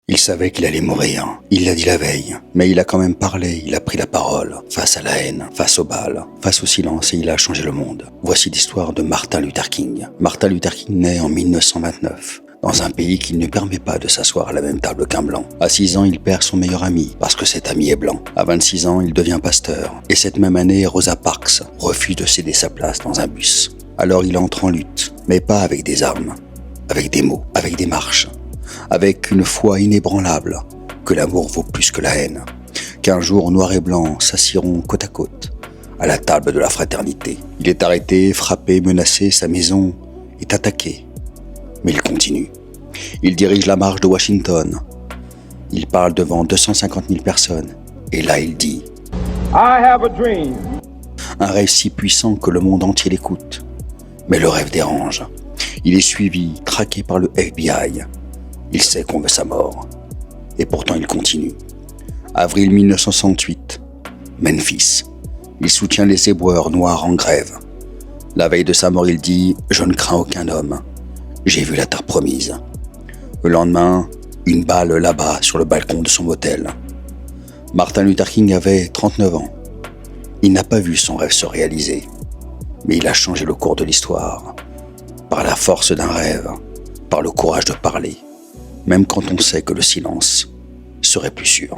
Il savait qu'il allait mourir. Il l'a dit la veille. Mais il a quand même parlé, il a pris la parole. Face à la haine, face au bal, face au silence, et il a changé le monde. Voici l'histoire de Martin Luther King. Martin Luther King naît en 1929. Dans un pays qui ne permet pas de s'asseoir à la même table qu'un blanc. À 6 ans, il perd son meilleur ami, parce que cet ami est blanc. À 26 ans, il devient pasteur. Et cette même année, Rosa Parks refuse de céder sa place dans un bus. Alors il entre en lutte, mais pas avec des armes, avec des mots, avec des marches, avec une foi inébranlable, que l'amour vaut plus que la haine, qu'un jour noir et blanc s'assieront côte à côte, à la table de la fraternité. Il est arrêté, frappé, menacé, sa maison est attaquée. Mais il continue. Il dirige la marche de Washington. Il parle devant 250 000 personnes. Et là, il dit « I have a dream ». Un rêve si puissant que le monde entier l'écoute. Mais le rêve dérange. Il est suivi, traqué par le FBI. Il sait qu'on veut sa mort. Et pourtant, il continue. Avril 1968, Memphis. Il soutient les éboueurs noirs en grève. La veille de sa mort, il dit « Je ne crains aucun homme. J'ai vu la terre promise ». Le lendemain, une balle là-bas sur le balcon de son motel. Martin Luther King avait 39 ans. Il n'a pas vu son rêve se réaliser. Mais il a changé le cours de l'histoire. Par la force d'un rêve, par le courage de parler. Même quand on sait que le silence serait plus sûr.